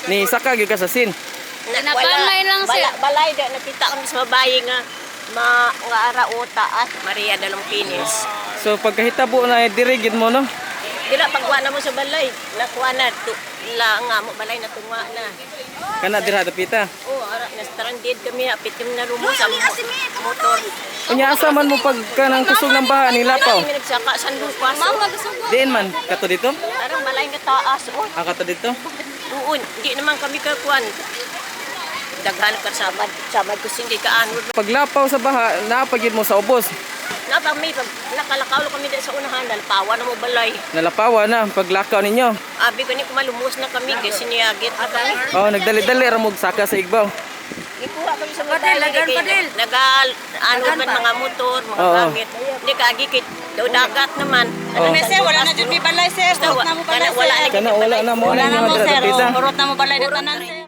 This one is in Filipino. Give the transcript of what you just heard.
Ni saka gyud ka sa sin. Nakamay lang siya. Balay da nakita kami sa babae nga nga arauta at Maria dalong Pinis. So pagkahitabo na diri gid mo no. Dila pagwa na mo sa balay, nakuha na la nga mo balay na tunga na. Kana dira dapita. Oh, ara na stranded kami apitim na rumo sa motor. Unya asa man mo pagka nang kusog ng baha ni lapaw. Kami nagsaka sa lupa. Diin man kato dito? Parang balay nga taas. Oh, Kato dito. uon, hindi naman kami kakuan. Daghan ka sabad ko hindi ka anod. Paglapaw sa baha, naapagid mo sa ubos. Napami nakalakaw kami dito sa unahan, nalpawa na mo balay. Nalapawa na paglakaw ninyo. Abi ko ni kumalumos na kami kasi niyagit na kami. Oh, nagdali-dali ra mo saka sa igbaw. Ikuha kami sa balay. Nagal man mga motor, mga gamit. Hindi ka agikit. Daw dagat naman. Oh. Sir, wala na dyan may balay, sir. Urot na mo balay, sir. Wala na Kana wala na mo Wala na mo, sir. dapita. Urot na mo balay na tanan, sir.